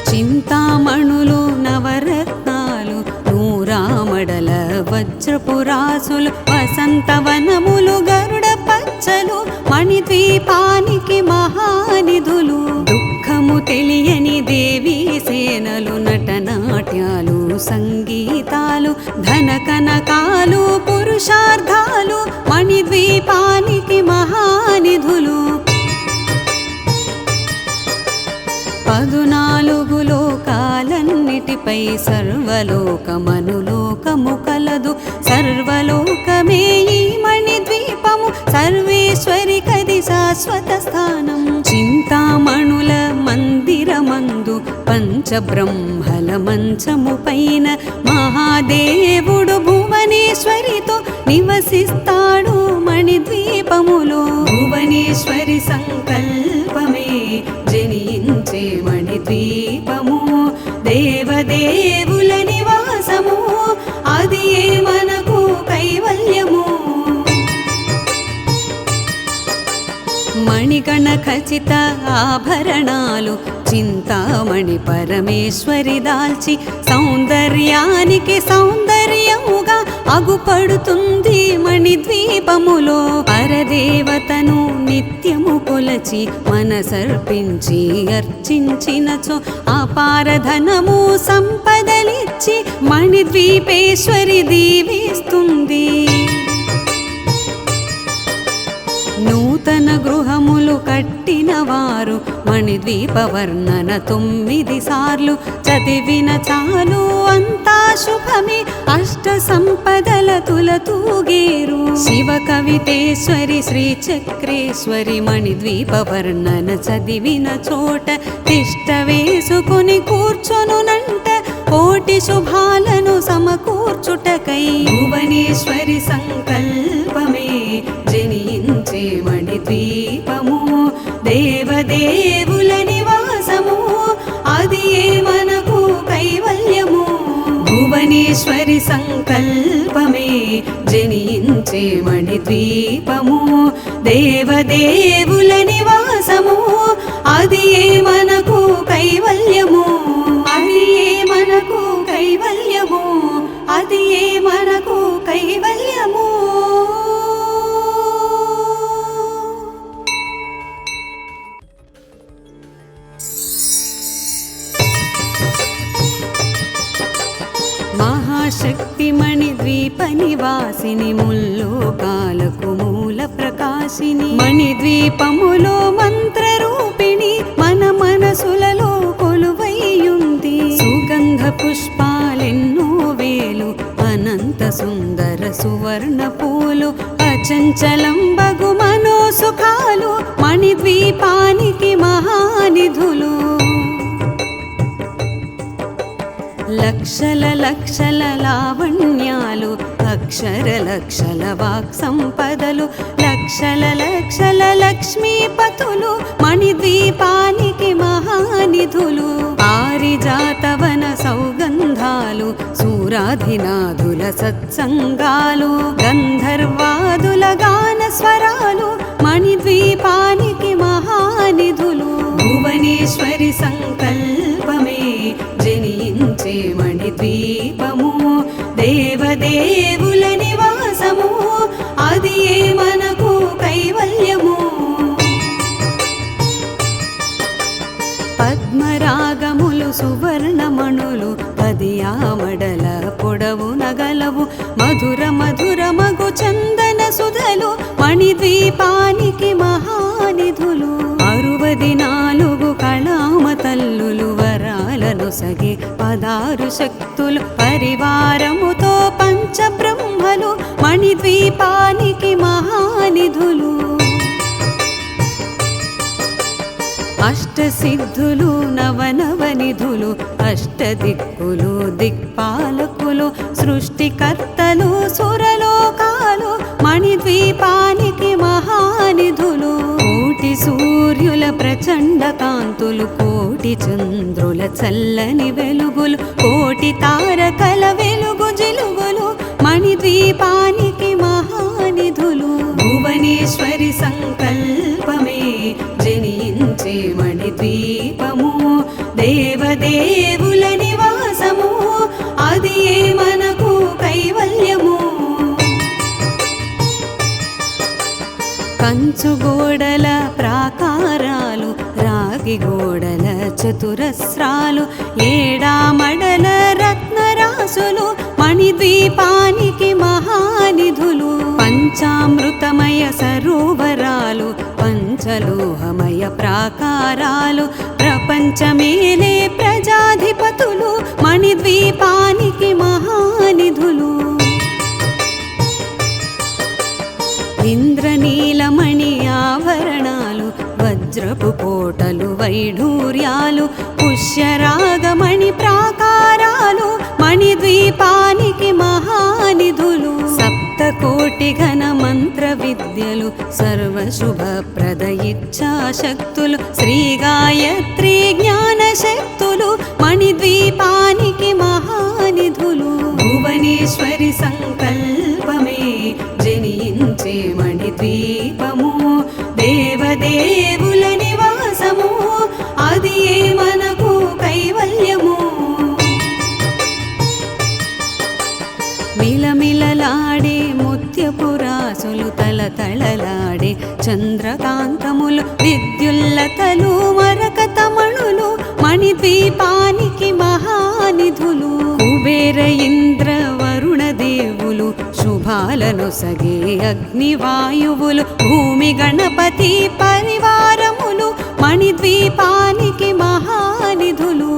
Speaker 1: చింతామణులు నవరత్నాలు నూరామడల వజ్రపురాసులు వసంతవనములు గరుడ పచ్చలు మణిద్వీపానికి మహానిధులు దుఃఖము తెలియని దేవీ సేనలు నటనాట్యాలు సంగీతాలు ధన కనకాలు పురుషార్థాలు మణిద్వీపానికి మహానిధులు 14 లోకాలన్నిటిపై సర్వలోకమనులోకము కలదు సర్వలోకమే ఈ మణిద్వీపము సర్వేశ్వరి కది శాశ్వత స్థానం చింతామణుల మందిరమందు పంచబ్రహ్మల మంచము పైన మహాదేవుడు భువనేశ్వరితో నివసిస్తాడు మణిద్వీపములో భువనేశ్వరి సంకల్పమే జనించే మణిద్వీపము దేవదేవుల నివాసము అది మనకు కైవల్యము మణిగణ ఖచిత ఆభరణాలు చింతామణి పరమేశ్వరి దాల్చి సౌందర్యానికి సౌందర్యముగా అగుపడుతుంది మణిద్వీపములో పరదేవతను నిత్యము కొలచి మనసర్పించి అర్చించినచో అపారధనము సంపదలిచ్చి మణిద్వీపేశ్వరి దీవిస్తుంది నూతన గృహములు కట్టిన వారు మణిద్వీప వర్ణన 9 సార్లు చదివిన చాలు అంతా శుభమే అష్ట సంపదల తులతూగేరు శివ కవితేశ్వరి శ్రీ చక్రేశ్వరి మణిద్వీప వర్ణన చదివిన చోట తిష్ట వేసుకుని కూర్చొనునంట కోటి శుభాలను సమకూర్చుటకై భువనేశ్వరి సంకల్పమే జనించే మణిద్వీపము దేవదేవుల నివాసము అది మనకు కైవల్యము భువనేశ్వరి సంకల్పమే జనించే మణిద్వీపము దేవదేవుల నివాసము అది మనకు కైవల్యము అది మనకు కైవల్యము అది మనకు కైవల్యము మహాశక్తి మణిద్వీప నివాసిని ముల్లోకాలకు మూల ప్రకాశిని మణిద్వీపములో మంత్రరూపిణి మన మనసులలో కొలువైయుంది సుగంధ పుష్పాలెన్నో వేలు అనంత సుందర సువర్ణ పూలు అచంచలం బగు మనోసుఖాలు మణిద్వీపానికి మహానిధులు. లక్షల లక్షల లావణ్యాలు అక్షర లక్షల వాక్ సంపదలు లక్షల లక్షల లక్ష్మీపతులు మణిద్వీపానికి మహానిధులు. పారిజాతవన సౌగంధాలు సూరాధినాథుల సత్సంగాలు గంధర్వాదుల గాన స్వరాలు మణిద్వీపానికి మహానిధులు. భువనేశ్వరి సంకల్పమే జనించే మణిద్వీపము దేవదేవుల నివాసము అది ఏ మనకు కైవల్యము. పద్మరాగములు సువర్ణమణులు 10 ఆమడల పొడవు నగలవు మధుర మధుర మగు చందన సుధలు మణిద్వీపానికి మహానిధులు. 64 కళామ తల్లులు వరాలను సగి 16 శక్తులు పరివారముతో పంచబ్రహ్మలు మణిద్వీపానికి మహానిధులు. అష్టసిద్ధులు నవనవనిధులు అష్టదిక్కులు దిక్పాలకులు సృష్టికర్తలు సురలోకాలు మణిద్వీపానికి మహానిధులు. కోటి సూర్యుల ప్రచండ కాంతులు కోటి చంద్రుల చల్లని వెలుగులు కోటి తారకల వెలుగు జిలుగులు మణిద్వీపానికి మహానిధులు. భువనేశ్వరి సంకల్పమే జనించే మణిద్వీపము దేవదేవుల నివాసము అది ఏ మనకు కైవల్యము. కంచు గోడల ప్రాకారాలు రాగి గోడల చతురస్రాలు ఏడామడల రత్నరాసులు మణిద్వీపానికి మహానిధులు. పంచామృతమయ సరోవరాలు పంచలోహమయ ప్రాకారాలు ప్రపంచమేలే ప్రజాధిపతులు మణిద్వీపానికి మహానిధులు. ఇంద్రనీలమణి ఆభరణాలు వజ్రపు కోటలు వైఢూర్యాలు పుష్యరాగమణి ప్రాకారాలు మణిద్వీపానికి మహానిధులు. సప్తకోటి ఘన మంత్ర విద్యలు సర్వశుభప్రద ఇచ్ఛాశక్తులు శ్రీ గాయత్రి జ్ఞాన శక్తులు మణిద్వీపానికి మహానిధులు. భువనేశ్వరి సంకల్పమే జనించే మణిద్వీపము దేవదేవుల నివాసము అది ఏ మనకు కైవల్యము. మిలమిలలాడే ముత్యపురాసులు తలతళలాడే చంద్రకాంతములు విద్యుల్లతలు మరకతమణులు మణిద్వీపానికి మహానిధులు. కుబేర ఇంద్ర వరుణ దేవులు శుభాలను సగే అగ్నివాయువులు భూమి గణపతి పరివారములు మణిద్వీపానికి మహానిధులు.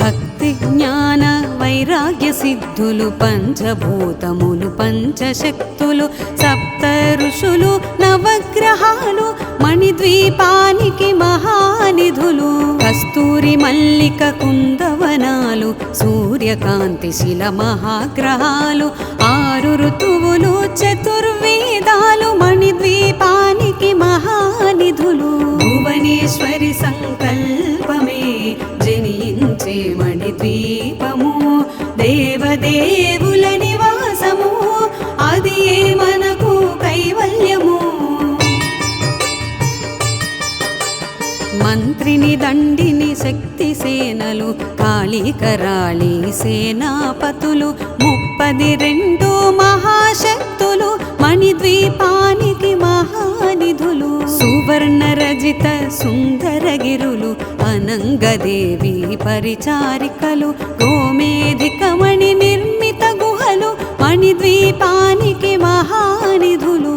Speaker 1: భక్తి జ్ఞాన వైరాగ్య సిద్ధులు పంచభూతములు పంచశక్తులు సప్త ఋషులు నవగ్రహాలు మణిద్వీపానికి మహానిధులు. కస్తూరి మల్లిక కుందవనాలు సూర్యకాంతి శిల మహాగ్రహాలు 6 ఋతువులు చతుర్వేదాలు మణిద్వీపానికి మహానిధులు. భువనేశ్వరి సంకల్పమే జనించే మణిద్వీపము దేవదేవుల నివాసము అది ఏ మనకు కైవల్యము. మంత్రిని దండిని శక్తి సేనలు కాళికరాళి సేనాపతులు 32 మహాశక్తులు మణిద్వీపానికి మహానిధులు. సువర్ణ రజిత సుందరగిరులు అనంగదేవి పరిచారికలు గోమేధికమణి నిర్మిత గుహలు మణిద్వీపానికి మహానిధులు.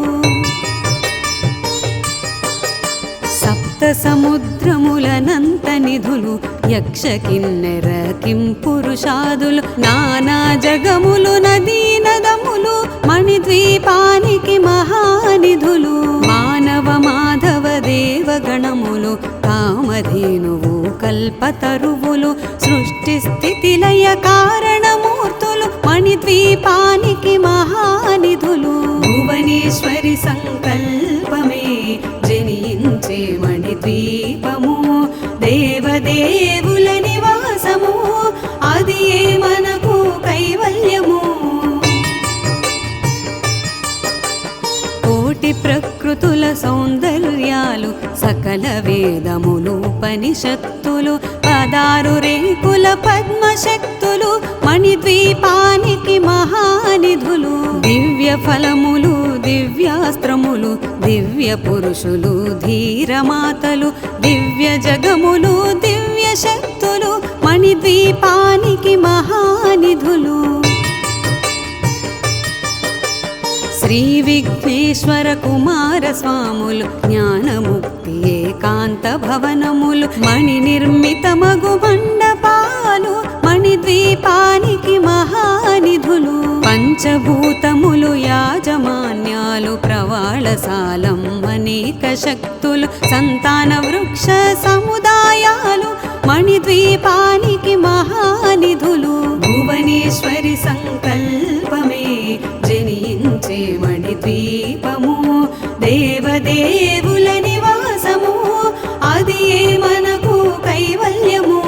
Speaker 1: సప్త సముద్రములనంత నిధులు యక్ష కిన్నెర కింపురుషాదులు నానా జగములు నదీ నదములు మణిద్వీపానికి మహానిధులు మానవ మాధవ దేవగణములు కామధేనువు కల్పతరువులు సృష్టి స్థితి లయ కారణమూర్తులు మణిద్వీపానికి మహానిధులు భువనేశ్వరి సంకల్పమే జనించే మణిద్వీపము దేవదేవుల నివాసము అది మనకు కైవల్యము కోటి ప్రకృతుల సౌందర్యాలు సకల వేదములు ఉపనిషత్తులు 16 రేకుల పద్మశక్తులు మణిద్వీపానికి మహానిధులు దివ్య ఫలములు దివ్యాస్త్రములు దివ్య పురుషులు ధీరమాతలు దివ్య జగములు దివ్య శక్తులు మణిద్వీపానికి మహానిధులు శ్రీ విఘ్నేశ్వర కుమార స్వాములు జ్ఞానముక్తి ఏకాంత భవనములు మణి నిర్మిత మగు మండపాలు మణిద్వీపానికి మహానిధులు పంచభూతములు యాజమాన్యాలు ప్రవాళశాలం అనేక శక్తులు సంతాన వృక్ష సముదాయాలు మణిద్వీపానికి మహానిధులు భువనేశ్వరి సంకల్పమే జనించే మణిద్వీపము దేవదేవుల నివాసము అది మనకు కైవల్యము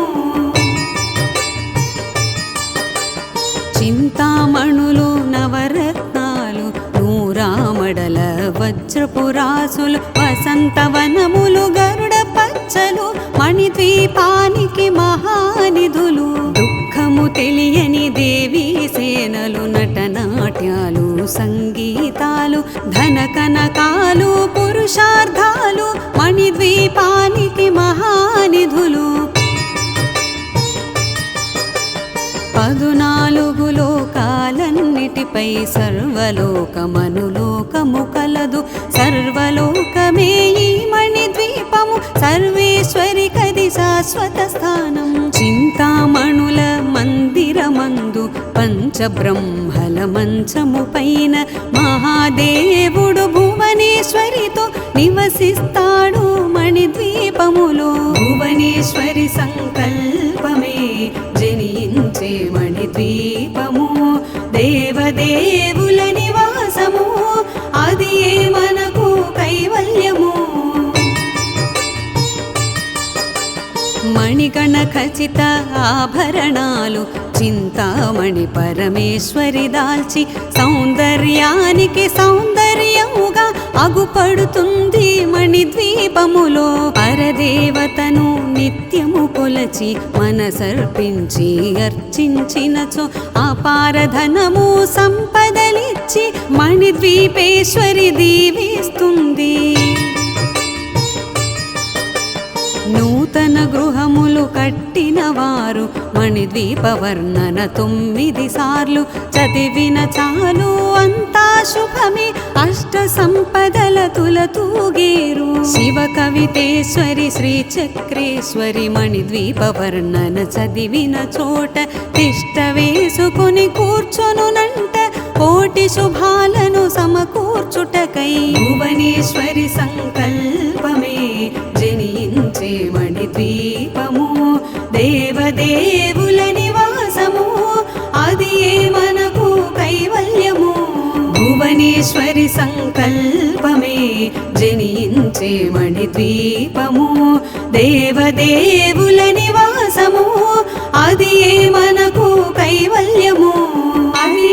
Speaker 1: చింతామణులు నవరత్నాలు నూరామడల వజ్రపురాసులు వసంతవనములు గరుడ పచ్చలు మణిద్వీపానికి మహానిధులు దుఃఖము తెలియని దేవీ సేనలు నటనాట్యాలు సంగీతాలు ధన కనకాలు పురుషార్థాలు మణిద్వీపానికి మహానిధులు 14 లోకాలన్నిటిపై సర్వలోకమనులోకము కలదు సర్వలోకమే ఈ మణిద్వీపము సర్వేశ్వరి కది శాశ్వత స్థానం చింతామణుల మందిరమందు పంచబ్రహ్మల మంచము పైన మహాదేవుడు భువనేశ్వరితో నివసిస్తాడు మణిద్వీపములో భువనేశ్వరి సంకల్పమే జనించే మణిద్వీపము దేవదేవుల నివాసము అది మనకు కైవల్యము మణిగణ ఖచిత ఆభరణాలు చింతామణి పరమేశ్వరి దాల్చి సౌందర్యానికి సౌందర్యముగా అగుపడుతుంది మణిద్వీపములో పరదేవతను నిత్యము కొలచి మనసర్పించి అర్చించినచో అపారధనము సంపదలిచ్చి మణిద్వీపేశ్వరి దీవిస్తుంది నూతన గృహములు కట్టిన వారు మణిద్వీప వర్ణన 9 సార్లు చదివిన చాలు అంతా శుభమే అష్ట సంపదల తులతూగేరు శివ కవితేశ్వరి శ్రీ చక్రేశ్వరి మణిద్వీప వర్ణన చదివిన చోట తిష్ట వేసుకుని కూర్చొనునంట కోటి శుభాలను సమకూర్చుటకై భువనేశ్వరి సంకల్పమే జనించే మణిద్వీపము దేవదేవుల నివాసము అది మనకు కైవల్యము భువనేశ్వరి సంకల్పమే జనించే మణిద్వీపము దేవదేవుల నివాసము అది మనకు కైవల్యము అది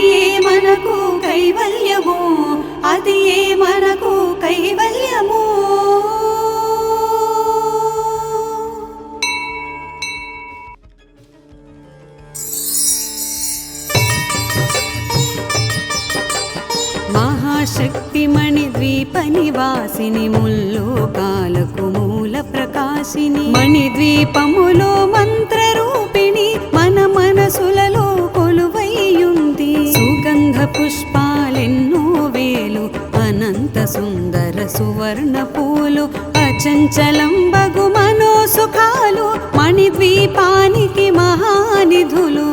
Speaker 1: మనకు కైవల్యము అది మనకు కైవల్యము మహాశక్తి మణిద్వీప నివాసిని ముల్లోకాలకు మూల ప్రకాశిని మణిద్వీపములో మంత్రరూపిణి మన మనసులలో కొలువైయుంది సుగంధ పుష్పాలెన్నో వేలు అనంత సుందర సువర్ణ పూలు అచంచలం బగు మనోసుఖాలు మణిద్వీపానికి మహానిధులు.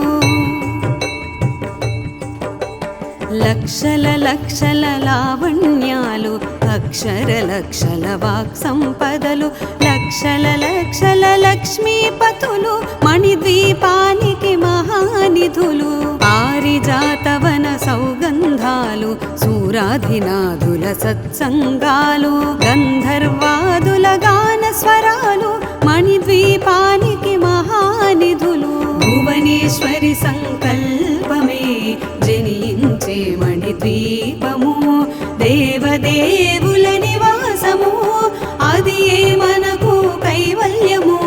Speaker 1: లక్షల లక్షల లావణ్యాలు, అక్షర లక్షల వాక్ సంపదలు, లక్షల లక్షల లక్ష్మీపతులు మణిద్వీపానికి మహానిధులు. పారిజాతవన సౌగంధాలు, సూరాధినాథుల సత్సంగాలు, గంధర్వాదుల గాన స్వరాలు మణిద్వీపానికి మహానిధులు. భువనేశ్వరి సంకల్పమే జనించే మణిద్వీపము, దేవదేవుల నివాసము, అది ఏ మనకు కైవల్యము.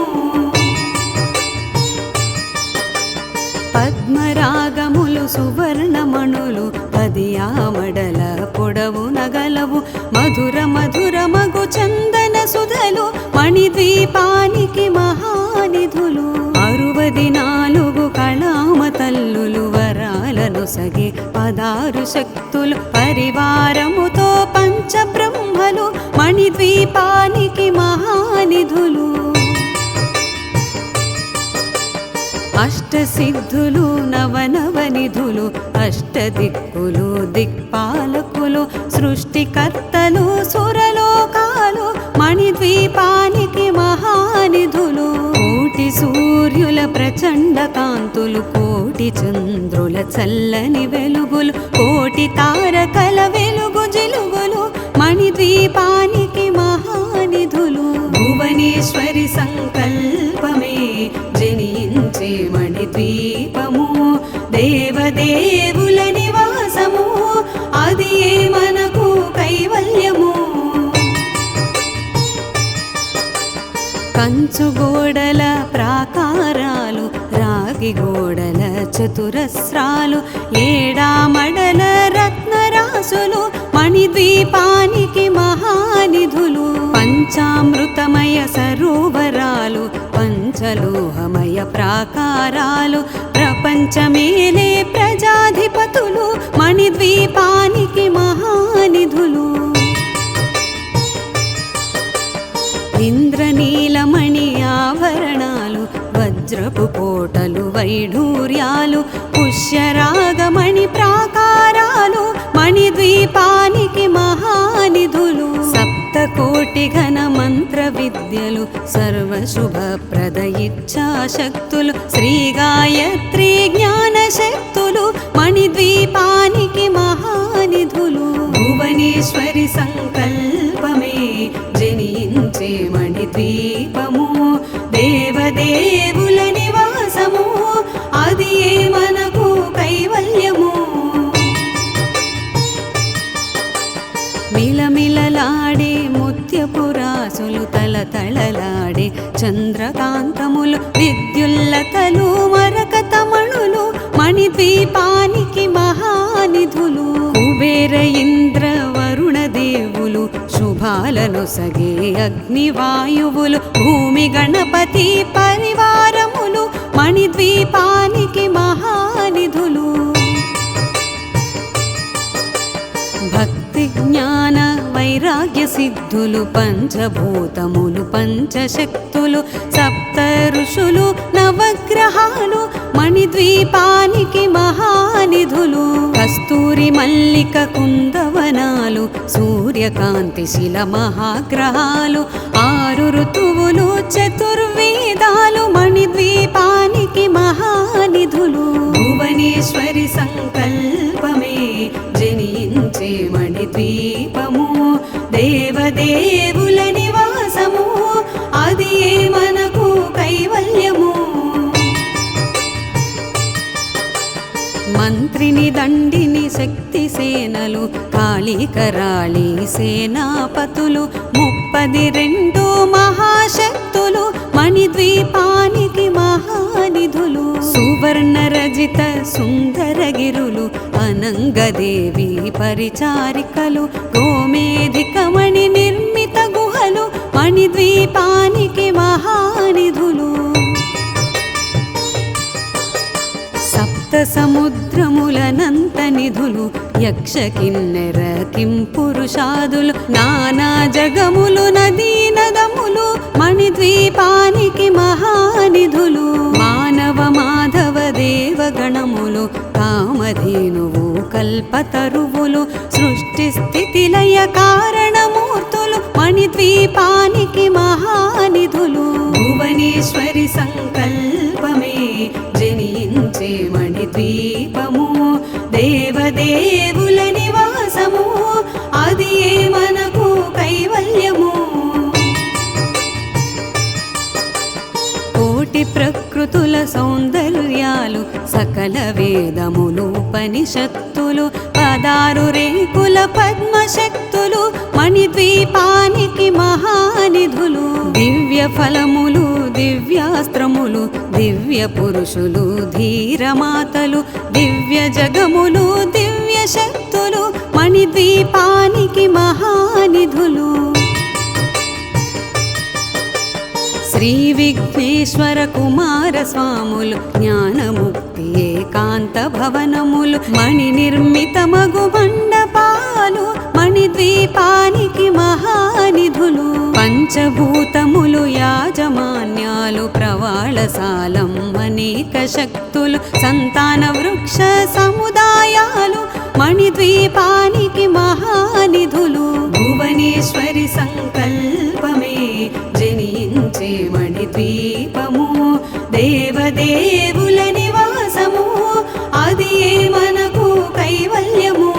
Speaker 1: పద్మరాగములు సువర్ణమణులు, అది ఆమడల పొడవు నగలవు, మధుర మధుర మగు చందన సుధలు మణిద్వీపానికి మహానిధులు. 64 కళామ తల్లులు, వరాలను సగే 16 శక్తులు, పరివారముతో పంచబ్రహ్మలు మణిద్వీపానికి మహానిధులు. అష్టసిద్ధులు నవనవనిధులు, అష్టదిక్కులు దిక్పాలకులు, సృష్టికర్తలు సురలోకాలు మణిద్వీపానికి మహానిధులు. కోటి సూర్యుల ప్రచండ కాంతులు, కోటి చంద్రుల చల్లని వెలుగులు, కోటి తారకల వెలుగు జిలుగులు మణిద్వీపానికి మహానిధులు. భువనేశ్వరి సంకల్పమే జనించే మణిద్వీపము, దేవదేవుల నివాసము, అది ఏ మనకు కైవల్యము. కంచు గోడల ప్రాకారాలు, రాగి గోడల చతురస్రాలు, ఏడామడల రత్నరాసులు మణిద్వీపానికి మహానిధులు. పంచామృతమయ సరోవరాలు, పంచలోహమయ ప్రాకారాలు, ప్రపంచమేలే ప్రజాధిపతులు మణిద్వీపానికి మహానిధులు. ఇంద్రనీలమణి ఆభరణాలు, వజ్రపు కోటలు వైఢూర్యాలు, పుష్యరాగమణి ప్రాకారాలు మణిద్వీపానికి మహానిధులు. సప్తకోటి ఘన మంత్ర విద్యలు, సర్వశుభప్రద ఇచ్ఛాశక్తులు, శ్రీ గాయత్రి జ్ఞాన శక్తులు మణిద్వీపానికి మహానిధులు. భువనేశ్వరి సంకల్పమే జనించే మణిద్వీపము, దేవదేవుల నివాసము, అది ఏ మనకు కైవల్యము. మిలమిలలాడే ముత్యపురాసులు, తలతళలాడే చంద్రకాంతములు, విద్యుల్లతలు మరకతమణులు మణిద్వీపానికి మహానిధులు. కుబేర ఇంద్ర వరుణ దేవులు, శుభాలను సగే అగ్నివాయువులు, భూమి గణపతి పరివారములు మణిద్వీపానికి మహానిధులు. భక్తి జ్ఞాన వైరాగ్య సిద్ధులు, పంచభూతములు పంచశక్తులు, సప్త ఋషులు నవగ్రహాలు మణిద్వీపానికి మహానిధులు. కస్తూరి మల్లిక కుందవనాలు, సూర్యకాంతి శిల మహాగ్రహాలు, 6 ఋతువులు చతుర్వేదాలు మణిద్వీపానికి మహానిధులు. భువనేశ్వరి సంకల్పమే జనించే మణిద్వీపము, దేవదేవుల నివాసము, అది ఏ మనకు కైవల్యము. మంత్రిని దండిని శక్తి సేనలు, కాళికరాళి సేనాపతులు, 32 మహాశక్తులు మణిద్వీపానికి మహానిధులు. సువర్ణ రజిత సుందరగిరులు, అనంగదేవి పరిచారికలు, గోమేధికమణి నిర్మిత గుహలు మణిద్వీపానికి మహానిధులు. సప్త సముద్రములనంత నిధులు, యక్ష కిన్నెర కింపురుషాదులు, నానా జగములు నదీ నదములు మణిద్వీపా ద్వీపానికి మహానిధులు మానవ మాధవ దేవగణములు కామధేనువు కల్పతరువులు సృష్టి స్థితి లయ కారణమూర్తులు మణిద్వీపానికి మహానిధులు భువనేశ్వరి సంకల్పమే జనించే మణిద్వీపము దేవదేవుల నివాసము అది ఏ మనకు కైవల్యము కోటి ప్రకృతుల సౌందర్యాలు సకల వేదములు ఉపనిషత్తులు 16 రేకుల పద్మశక్తులు మణిద్వీపానికి మహానిధులు దివ్య ఫలములు దివ్యాస్త్రములు దివ్య పురుషులు ధీరమాతలు దివ్య జగములు దివ్య శక్తులు మణిద్వీపానికి మహానిధులు శ్రీ విఘ్నేశ్వర కుమార స్వాములు జ్ఞానముక్తి ఏకాంత భవనములు మణి నిర్మితమగు మండపాలు మణిద్వీపానికి మహానిధులు పంచభూతములు యాజమాన్యాలు ప్రవాళసాలం అనేక శక్తులు సంతాన వృక్ష సముదాయాలు మణిద్వీపానికి మహానిధులు భువనేశ్వరి సంకల్పమే జనించే మణిద్వీపము దేవదేవుల నివాసము అది ఏ మనకు కైవల్యము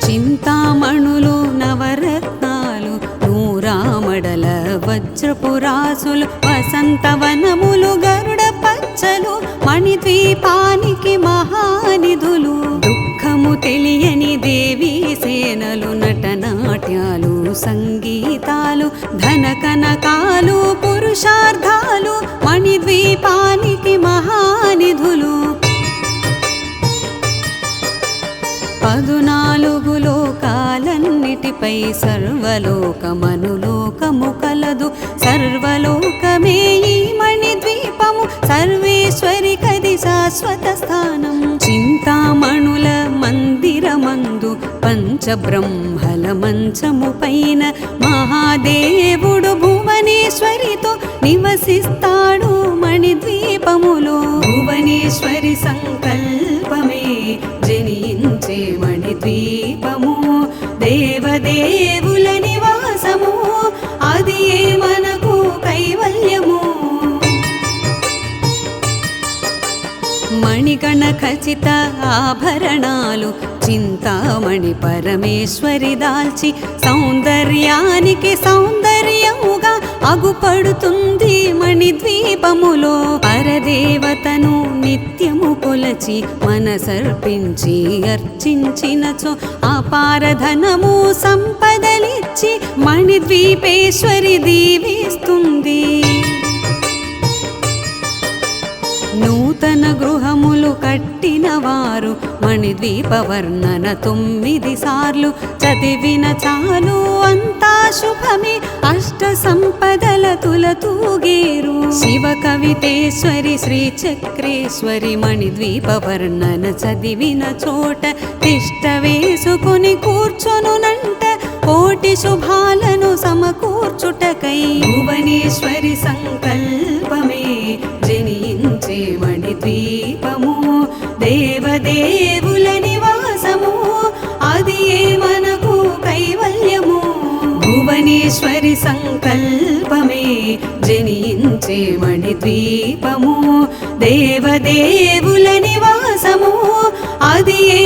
Speaker 1: చింతామణులు నవరత్నాలు నూరామడల వజ్రపురాసులు వసంతవనములు గరుడ పచ్చలు మణిద్వీపానికి మహానిధులు దుఃఖము తెలియని దేవీ సేనలు నటనాట్యాలు సంగీతాలు ధన కనకాలు పురుషార్థాలు మణిద్వీపానికి మహానిధులు 14 లోకాలన్నిటిపై సర్వలోకమనులోకము కలదు సర్వలోకమే ఈ మణిద్వీపము సర్వేశ్వరి కది శాశ్వత స్థానం చింతామణుల మందిరమందు పంచబ్రహ్మల మంచము పైన మహాదేవుడు భువనేశ్వరితో నివసిస్తాడు మణిద్వీపములో భువనేశ్వరి సంకల్పమే జనించే మణిద్వీపము దేవదేవుల నివాసము అది ఏ మనకు కైవల్యము మణిగణ ఖచిత ఆభరణాలు చింతామణి పరమేశ్వరి దాల్చి సౌందర్యానికి సౌందర్యముగా అగుపడుతుంది మణిద్వీపములో పరదేవతను నిత్యము కొలచి మనసర్పించి అర్చించినచో అపారధనము సంపదలిచ్చి మణిద్వీపేశ్వరి దీవిస్తుంది నూతన గృహములు కట్టిన వారు మణిద్వీప వర్ణన 9 సార్లు చదివిన చాలు అంతా శుభమే అష్ట సంపదల తులతూగేరు శివ కవితేశ్వరి శ్రీ చక్రేశ్వరి మణిద్వీప వర్ణన చదివిన చోట తిష్ట వేసుకుని కూర్చొనునంట కోటి శుభాలను సమకూర్చుటకై భువనేశ్వరి సంకల్పమే జనించే మణిద్వీపము దేవదేవుల నివాసము అది ఏ మనకు కైవల్యము భువనేశ్వరి సంకల్పమే జనించే మణిద్వీపము దేవదేవుల నివాసము అది ఏ